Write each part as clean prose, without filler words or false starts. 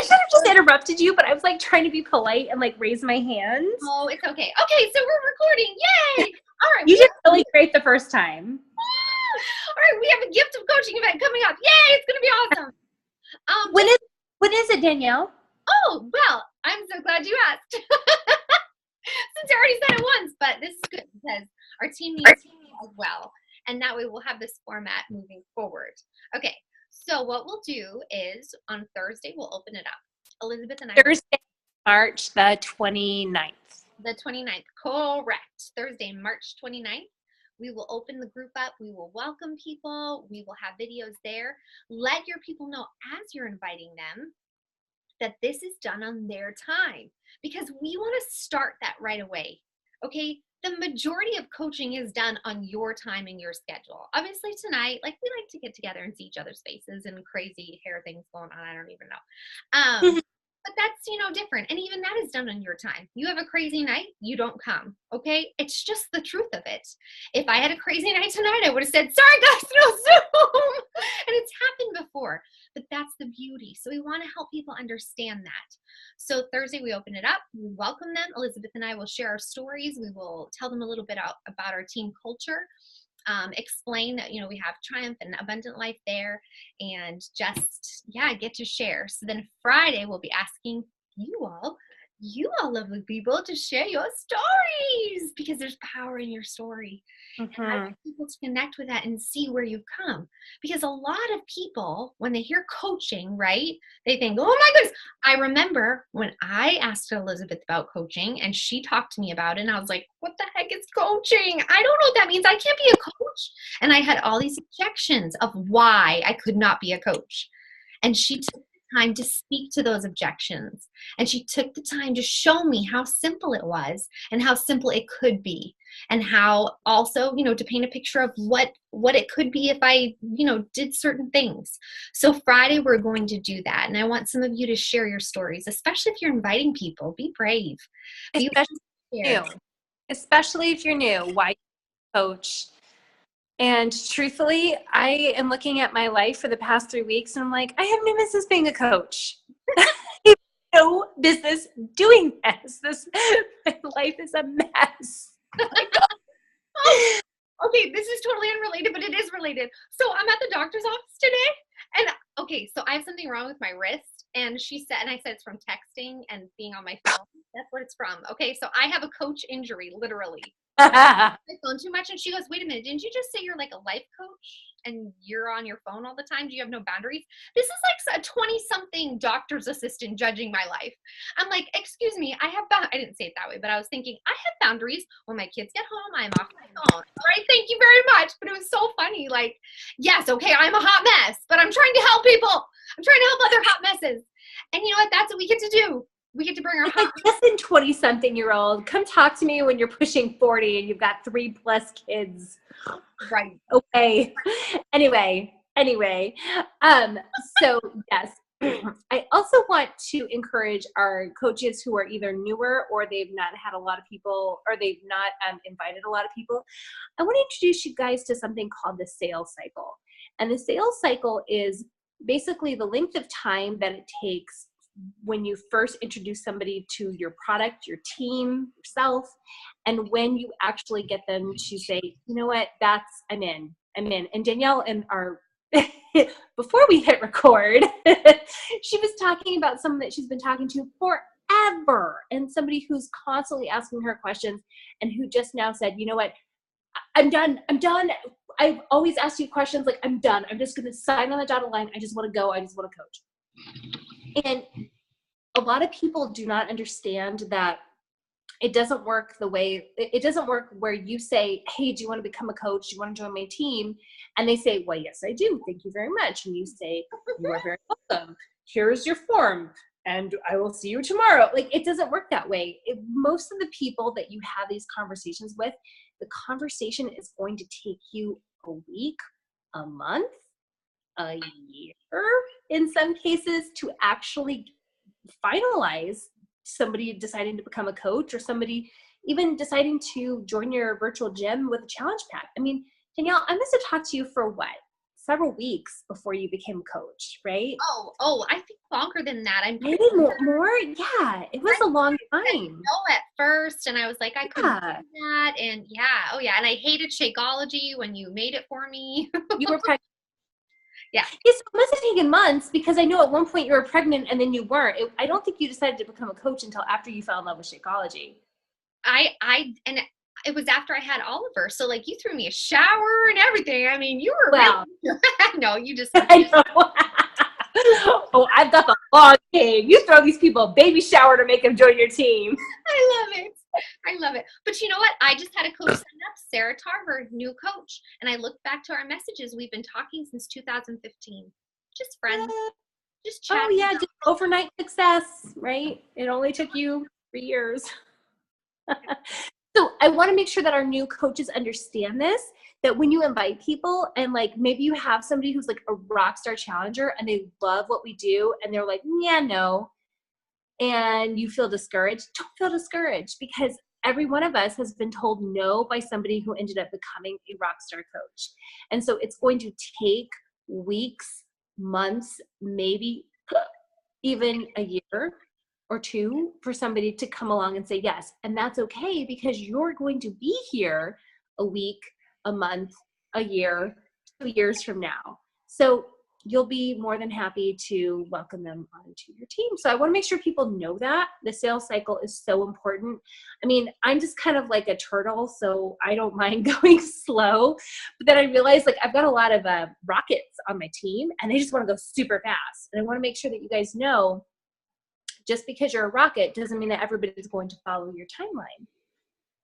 I should have just interrupted you, but I was like trying to be polite and like raise my hand. Oh, it's okay. Okay, so we're recording. Yay! All right. You did really great the first time. All right, we have a gift of coaching event coming up. Yay! It's gonna be awesome. When is it, Danielle? Oh, well, I'm so glad you asked. Since I already said it once, but this is good because our team needs to as well. And that way we'll have this format moving forward. Okay, so what we'll do is on Thursday, we'll open it up. Elizabeth and I. Thursday, March the 29th. The 29th, correct. Thursday, March 29th. We will open the group up. We will welcome people. We will have videos there. Let your people know as you're inviting them that this is done on their time because we want to start that right away. Okay, the majority of coaching is done on your time and your schedule. Obviously tonight, like we like to get together and see each other's faces and crazy hair things going on. I don't even know. But that's, different. And even that is done on your time. You have a crazy night, you don't come. Okay. It's just the truth of it. If I had a crazy night tonight, I would have said, sorry guys, no Zoom. And it's happened before, but that's the beauty. So we want to help people understand that. So Thursday we open it up. We welcome them. Elizabeth and I will share our stories. We will tell them a little bit about our team culture. Explain that, we have Triumph and Abundant Life there and just, get to share. So then Friday we'll be asking you all lovely people to share your stories because there's power in your story. Mm-hmm. And I want people to connect with that and see where you've come because a lot of people, when they hear coaching, right, they think, oh my goodness. I remember when I asked Elizabeth about coaching and she talked to me about it and I was like, what the heck is coaching? I don't know what that means. I can't be a coach. And I had all these objections of why I could not be a coach. And she took time to speak to those objections. And she took the time to show me how simple it was and how simple it could be. And how also, to paint a picture of what it could be if I, did certain things. So Friday, we're going to do that. And I want some of you to share your stories, especially if you're inviting people. Be brave. Especially if you're new. Why coach? And truthfully, I am looking at my life for the past 3 weeks and I'm like, I have no business being a coach. I have no business doing this. My life is a mess. Okay, this is totally unrelated, but it is related. So I'm at the doctor's office today and so I have something wrong with my wrist and she said, and I said it's from texting and being on my phone. That's what it's from. Okay, so I have a coach injury, literally. My phone too much and she goes, wait a minute, didn't you just say you're like a life coach and you're on your phone all the time? Do you have no boundaries? This is like a 20-something doctor's assistant judging my life. I'm like, excuse me, I didn't say it that way, but I was thinking I have boundaries. When my kids get home, I'm off my phone. All right, thank you very much. But it was so funny. Like, yes, okay, I'm a hot mess, but I'm trying to help people. I'm trying to help other hot messes. And you know what? That's what we get to do. We get to bring our hot. Listen, 20-something-year-old, come talk to me when you're pushing 40 and you've got 3+ kids. Right. Okay. Anyway. So yes, I also want to encourage our coaches who are either newer or they've not had a lot of people or they've not invited a lot of people. I want to introduce you guys to something called the sales cycle. And the sales cycle is basically the length of time that it takes when you first introduce somebody to your product, your team, yourself, and when you actually get them to say, you know what, I'm in. And Danielle and before we hit record, she was talking about someone that she's been talking to forever and somebody who's constantly asking her questions and who just now said, you know what, I'm done. I've always asked you questions, like I'm done. I'm just going to sign on the dotted line. I just want to go. I just want to coach. And a lot of people do not understand that it doesn't work it doesn't work where you say, hey, do you want to become a coach? Do you want to join my team? And they say, well, yes, I do. Thank you very much. And you say, you are very welcome. Here's your form. And I will see you tomorrow. Like, it doesn't work that way. Most of the people that you have these conversations with, the conversation is going to take you a week, a month, a year, in some cases, to actually finalize somebody deciding to become a coach or somebody even deciding to join your virtual gym with a challenge pack. I mean, Danielle, I must have talked to you for what, several weeks before you became a coach, right? I think longer than that. I'm Maybe more. Yeah, it was a long time. No, at first, and I was like, I couldn't Yeah. do that, and and I hated Shakeology when you made it for me. You were pregnant. Yeah. Yes, it must have taken months because I know at one point you were pregnant and then you weren't. I don't think you decided to become a coach until after you fell in love with Shakeology. And it was after I had Oliver, so like you threw me a shower and everything. I mean, you were Well, really no, you just I know. Oh, I've got the long game. You throw these people a baby shower to make them join your team. I love it. I love it. But you know what? I just had a coach sign up, Sarah Tarver, new coach. And I looked back to our messages. We've been talking since 2015. Just friends. Just chatting. Oh, yeah, just overnight success, right? It only took you 3 years. So I want to make sure that our new coaches understand this, that when you invite people and like maybe you have somebody who's like a rock star challenger and they love what we do and they're like, yeah, no, and you feel discouraged, don't feel discouraged because every one of us has been told no by somebody who ended up becoming a rock star coach. And so it's going to take weeks, months, maybe even a year or two for somebody to come along and say yes. And that's okay because you're going to be here a week, a month, a year, 2 years from now. So you'll be more than happy to welcome them onto your team. So I want to make sure people know that the sales cycle is so important. I mean, I'm just kind of like a turtle, so I don't mind going slow. But then I realized like I've got a lot of rockets on my team and they just want to go super fast. And I want to make sure that you guys know just because you're a rocket doesn't mean that everybody's going to follow your timeline.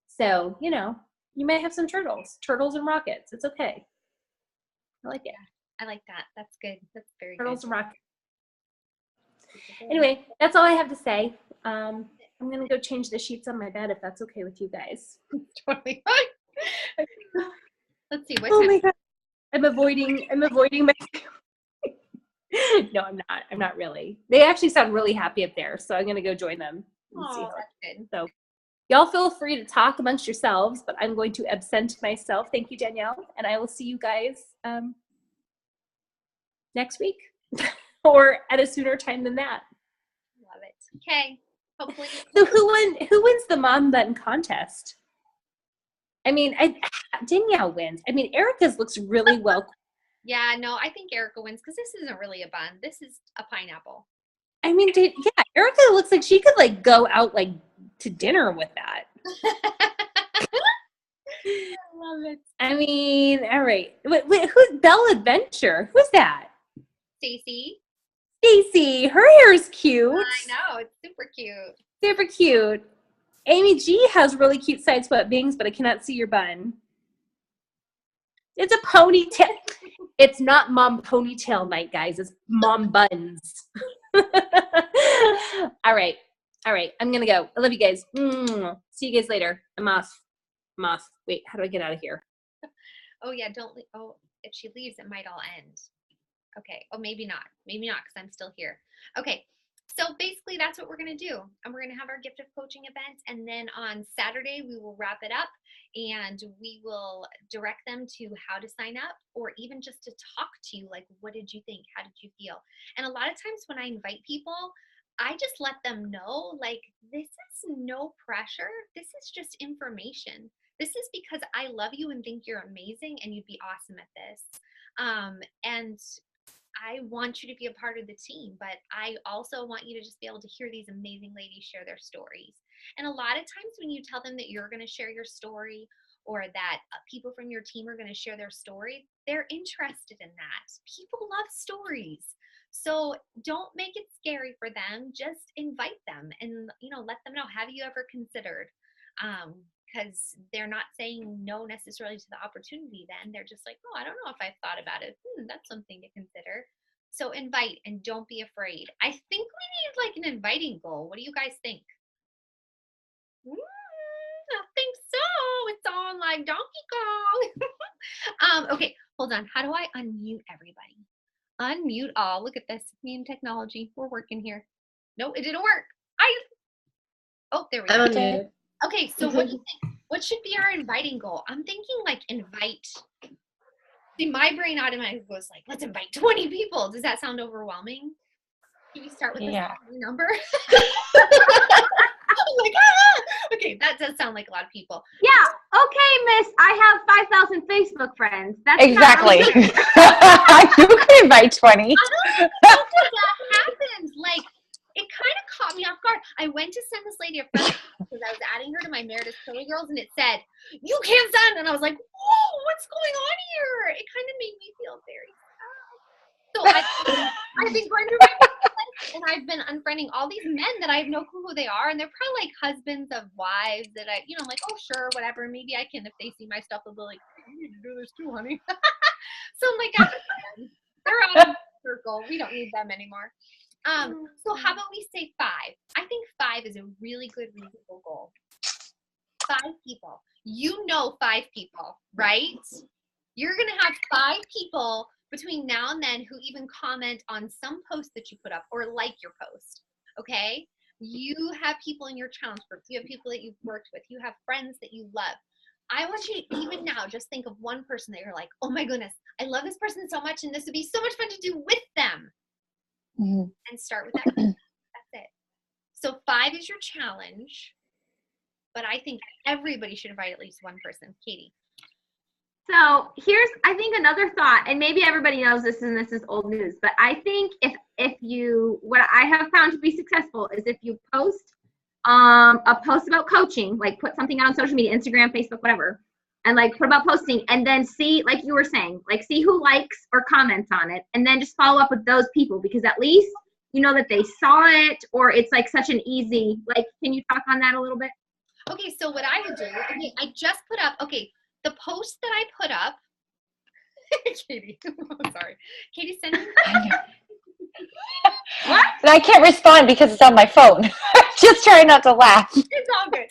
So, you know, you may have some turtles and rockets. It's okay. I like it. I like that. That's good. That's very Turtles good. and rockets. Anyway, that's all I have to say. I'm going to go change the sheets on my bed if that's okay with you guys. Totally fine. Let's see. Oh my God. I'm avoiding my No, I'm not. I'm not really. They actually sound really happy up there, so I'm going to go join them and see how. That's good. So y'all feel free to talk amongst yourselves, but I'm going to absent myself. Thank you, Danielle, and I will see you guys next week or at a sooner time than that. Love it. Okay. Hopefully. So who wins the mom button contest? I mean, Danielle wins. I mean, Erica's looks really well. Yeah, no, I think Erica wins because this isn't really a bun. This is a pineapple. I mean, yeah, Erica looks like she could like go out like to dinner with that. I love it. I mean, all right. Wait, who's Belle Adventure? Who's that? Stacy. Stacy. Her hair is cute. I know. It's super cute. Super cute. Amy G has really cute side swept bangs, but I cannot see your bun. It's a ponytail. It's not mom ponytail night, guys. It's mom buns. All right. I'm going to go. I love you guys. See you guys later. I'm off. Wait, how do I get out of here? Oh, yeah. Don't leave. Oh, if she leaves, it might all end. Okay. Oh, maybe not. Maybe not because I'm still here. Okay. So basically, that's what we're going to do. And we're going to have our gift of coaching event. And then on Saturday, we will wrap it up and we will direct them to how to sign up or even just to talk to you. Like, what did you think? How did you feel? And a lot of times when I invite people, I just let them know, like, this is no pressure. This is just information. This is because I love you and think you're amazing and you'd be awesome at this. And I want you to be a part of the team, but I also want you to just be able to hear these amazing ladies share their stories. And a lot of times when you tell them that you're going to share your story or that people from your team are going to share their story, they're interested in that. People love stories. So don't make it scary for them. Just invite them and, let them know, have you ever considered? Because they're not saying no necessarily to the opportunity then. They're just like, oh, I don't know if I've thought about it. That's something to consider. So invite and don't be afraid. I think we need like an inviting goal. What do you guys think? I think so. It's on like Donkey Kong. Okay, hold on. How do I unmute everybody? Unmute all. Look at this. Me and technology. We're working here. No, it didn't work. Oh, there we go. Okay. Okay, so what do you think? What should be our inviting goal? I'm thinking like invite See, my brain automatically goes like, let's invite 20 people. Does that sound overwhelming? Can we start with this number? I'm like, okay, that does sound like a lot of people. Yeah, okay, miss, I have 5,000 Facebook friends. That's exactly. You could invite 20. I don't think that happens. Like, it kind of caught me off guard. I went to send this lady a friend because I was adding her to my Meredith Curly Girls, and it said, you can't send. And I was like, whoa, what's going on here? It kind of made me feel very sad. So I've been going through my life, and I've been unfriending all these men that I have no clue who they are, and they're probably like husbands of wives that I'm like, oh, sure, whatever. Maybe I can, if they see my stuff, they'll be like, you need to do this too, honey. So I'm like, they're out of the circle. We don't need them anymore. So how about we say 5? I think 5 is a really good, reasonable goal. 5 people. 5 people, right? You're going to have 5 people between now and then who even comment on some post that you put up or like your post, okay? You have people in your challenge groups. You have people that you've worked with. You have friends that you love. I want you to even now just think of one person that you're like, oh my goodness, I love this person so much and this would be so much fun to do with them. And start with that. That's it. So 5 is your challenge, but I think everybody should invite at least one person. Katie. So here's, I think, another thought, and maybe everybody knows this and this is old news, but I think if you, what I have found to be successful is if you post a post about coaching, like put something out on social media, Instagram, Facebook, whatever, and like put about posting, and then see, like you were saying, like see who likes or comments on it, and then just follow up with those people, because at least you know that they saw it, or it's like such an easy, like, can you talk on that a little bit? Okay, so what I would do, okay, I just put up, okay, the post that I put up, Katie, I'm sorry. Katie sent me. What? And I can't respond because it's on my phone. Just trying not to laugh. It's all good.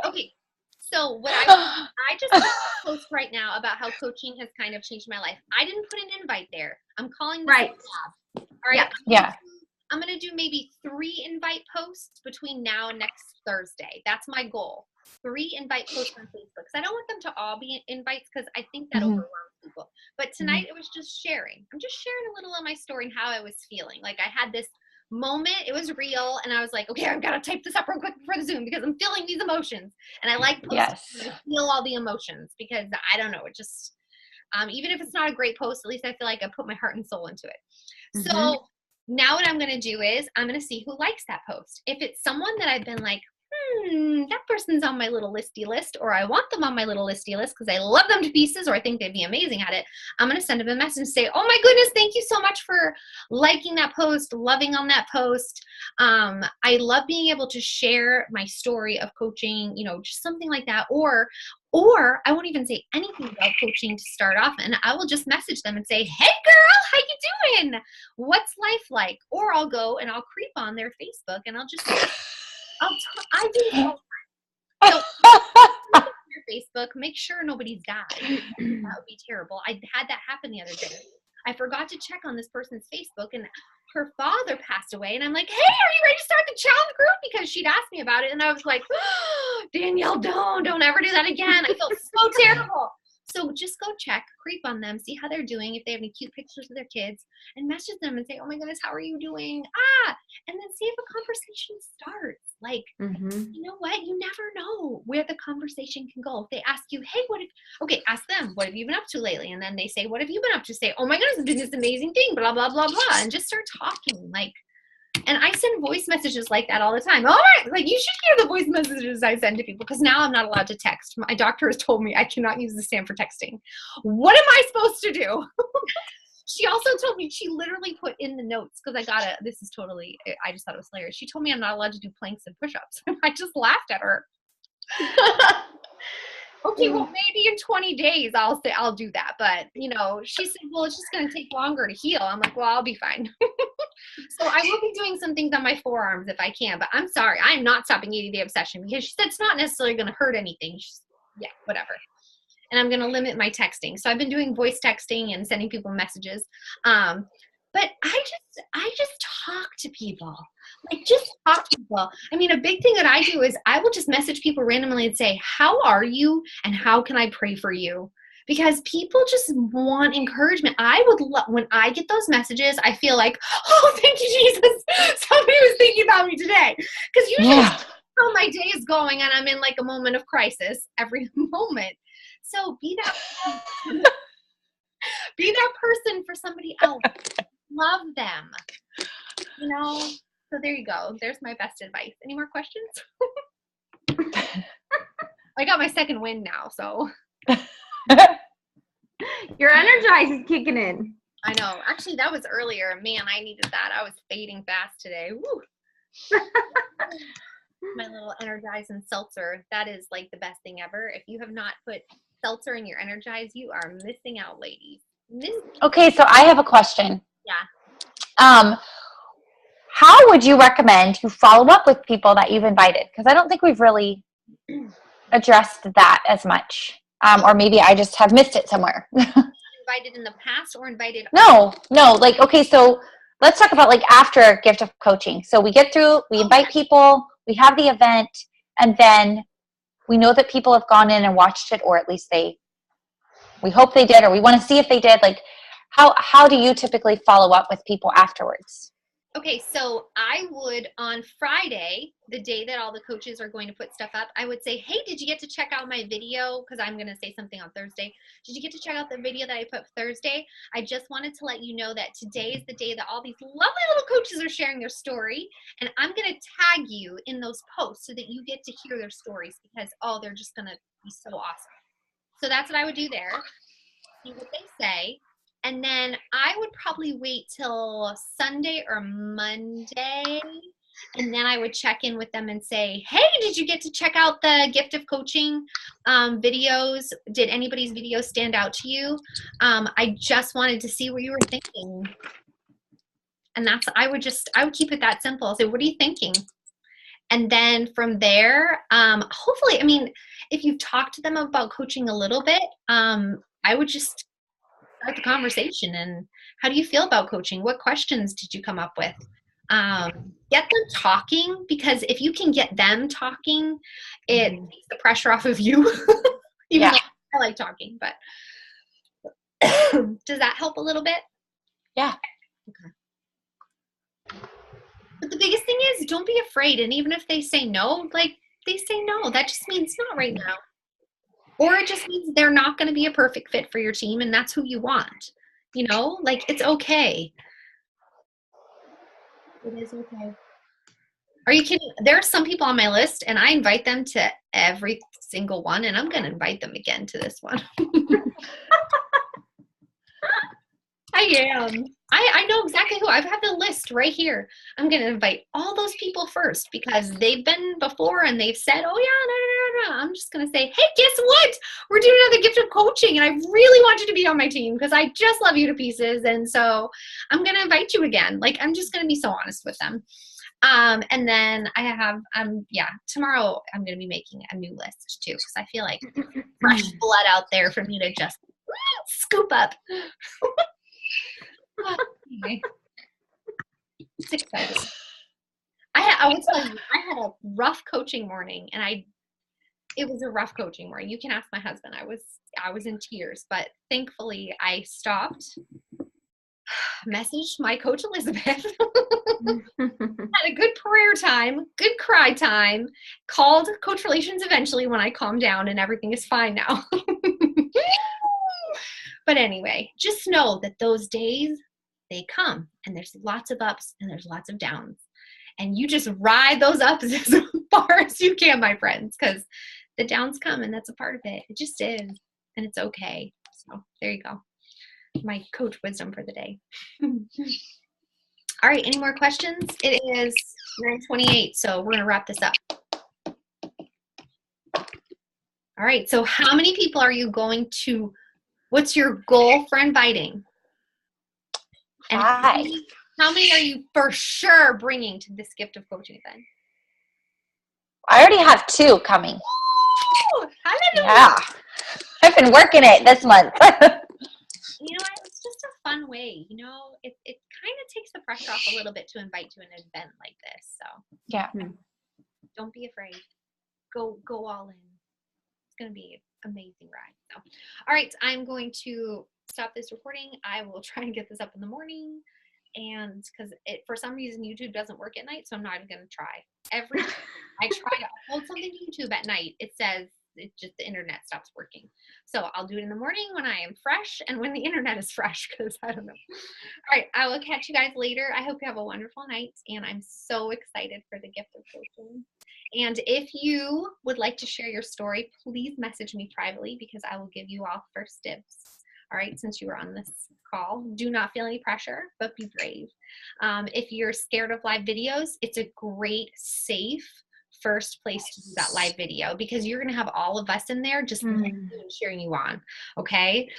Okay, so what I just put a post right now about how coaching has kind of changed my life. I didn't put an invite there. I'm calling this right. a tab. All right. Yeah. I'm going to do maybe 3 invite posts between now and next Thursday. That's my goal. 3 invite posts on Facebook, because I don't want them to all be invites, because I think that overwhelms people. But tonight it was just sharing. I'm just sharing a little of my story and how I was feeling. Like I had this moment, it was real, and I was like, okay, I've got to type this up real quick before the Zoom because I'm feeling these emotions. And I like posting to feel all the emotions, because I don't know, it just, even if it's not a great post, at least I feel like I put my heart and soul into it. So now what I'm going to do is I'm going to see who likes that post. If it's someone that I've been like, that person's on my little listy list, or I want them on my little listy list because I love them to pieces, or I think they'd be amazing at it, I'm going to send them a message and say, oh my goodness, thank you so much for liking that post, loving on that post. I love being able to share my story of coaching, just something like that. Or I won't even say anything about coaching to start off, and I will just message them and say, hey girl, how you doing? What's life like? Or I'll go and I'll creep on their Facebook and I'll just I do it all the time. So, your Facebook, make sure nobody's died. That would be terrible. I had that happen the other day. I forgot to check on this person's Facebook, and her father passed away. And I'm like, hey, are you ready to start the challenge group? Because she'd asked me about it, and I was like, oh, Danielle, don't ever do that again. I felt so terrible. So just go check, creep on them, see how they're doing, if they have any cute pictures of their kids, and message them and say, oh my goodness, how are you doing? And then see if a conversation starts. Like, you know what? You never know where the conversation can go. If they ask you, hey, ask them, what have you been up to lately? And then they say, what have you been up to? Say, oh my goodness, I'm doing this amazing thing, blah, blah, blah, blah. And just start talking. Like, and I send voice messages like that all the time. Oh my, like you should hear the voice messages I send to people, because now I'm not allowed to text. My doctor has told me I cannot use the stand for texting. What am I supposed to do? She also told me, she literally put in the notes, because I just thought it was hilarious. She told me I'm not allowed to do planks and push-ups. I just laughed at her. Okay, well, maybe in 20 days I'll do that. But, she said, well, it's just going to take longer to heal. I'm like, well, I'll be fine. So I will be doing some things on my forearms if I can. But I'm sorry, I'm not stopping 80-day obsession, because she said it's not necessarily going to hurt anything. Whatever. And I'm going to limit my texting. So I've been doing voice texting and sending people messages. But I just talk to people. Like, just talk to people. I mean, a big thing that I do is I will just message people randomly and say, how are you and how can I pray for you? because people just want encouragement. I would love, when I get those messages, I feel like, oh, thank you, Jesus. Somebody was thinking about me today. Because usually Yeah. how my day is going and I'm in like a moment of crisis every moment. So be that person for somebody else. Love them. You know? So there you go. There's my best advice. Any more questions? I got my second win now, so. Your Energize is kicking in. I know. Actually, that was earlier. Man, I needed that. I was fading fast today. Woo. My little Energize and seltzer. That is like the best thing ever. If you have not put seltzer in your Energize, you are missing out, ladies. Okay, so I have a question. Yeah. How would you recommend you follow up with people that you've invited? Because I don't think we've really addressed that as much. Or maybe I just have missed it somewhere. Invited in the past or invited? No. Like, okay, so let's talk about like after Gift of Coaching. So we get through, we invite people, we have the event, and then we know that people have gone in and watched it, or at least we hope they did, or we want to see if they did. Like, how do you typically follow up with people afterwards? Okay, so I would, on Friday, the day that all the coaches are going to put stuff up, I would say, hey, did you get to check out my video? Because I'm going to say something on Thursday. Did you get to check out the video that I put Thursday? I just wanted to let you know that today is the day that all these lovely little coaches are sharing their story. And I'm going to tag you in those posts so that you get to hear their stories because, oh, they're just going to be so awesome. So that's what I would do there. See what they say. And then I would probably wait till Sunday or Monday, and then I would check in with them and say, hey, did you get to check out the Gift of Coaching videos? Did anybody's video stand out to you? I just wanted to see what you were thinking. And I would keep it that simple. Say, what are you thinking? And then from there, hopefully, I mean, if you've talked to them about coaching a little bit, I would just start the conversation. And how do you feel about coaching? What questions did you come up with? Get them talking, because if you can get them talking, it takes the pressure off of you. Even though I like talking, but does that help a little bit? Yeah. Okay. But the biggest thing is, don't be afraid. And even if they say no, like they say no, that just means not right now. Or it just means they're not going to be a perfect fit for your team, and that's who you want. You know, like, it's okay. It is okay. Are you kidding? There are some people on my list, and I invite them to every single one, and I'm going to invite them again to this one. I am. I know exactly who. I have the list right here. I'm going to invite all those people first because they've been before and they've said, oh, yeah, no. I'm just going to say, hey, guess what? We're doing another Gift of Coaching, and I really want you to be on my team because I just love you to pieces. And so I'm going to invite you again. Like, I'm just going to be so honest with them. And then I have, tomorrow I'm going to be making a new list too because I feel like fresh blood out there for me to just scoop up. Anyway, it's exciting. I would tell you, I had a rough coaching morning, and it was a rough coaching morning. You can ask my husband. I was in tears, but thankfully I stopped, messaged my coach Elizabeth, had a good prayer time, good cry time, called Coach Relations eventually when I calmed down, and everything is fine now. But anyway, just know that those days, they come, and there's lots of ups and there's lots of downs. And you just ride those ups as far as you can, my friends, because the downs come, and that's a part of it. It just is, and it's okay. So there you go. My coach wisdom for the day. All right, any more questions? It is 9:28, so we're going to wrap this up. All right, so how many people are you going to, what's your goal for inviting? And how many are you for sure bringing to this Gift of Coaching event? I already have 2 coming. Ooh, hallelujah. Yeah. I've been working it this month. You know, it's just a fun way. You know, it kind of takes the pressure off a little bit to invite to an event like this. So yeah. Don't be afraid. Go all in. It's gonna be amazing ride. So, all right, I'm going to stop this recording. I will try and get this up in the morning. And because for some reason YouTube doesn't work at night, so I'm not even going to try. Every time I try to upload something to YouTube at night, it says it just the internet stops working. So I'll do it in the morning when I am fresh and when the internet is fresh, because I don't know. All right, I will catch you guys later. I hope you have a wonderful night, and I'm so excited for the gift of coaching. And if you would like to share your story, please message me privately, because I will give you all first dibs. All right, since you were on this call, do not feel any pressure, but be brave. If you're scared of live videos, it's a great, safe first place to do that live video, because you're going to have all of us in there just cheering you on. Okay.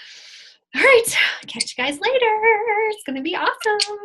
All right. Catch you guys later. It's going to be awesome.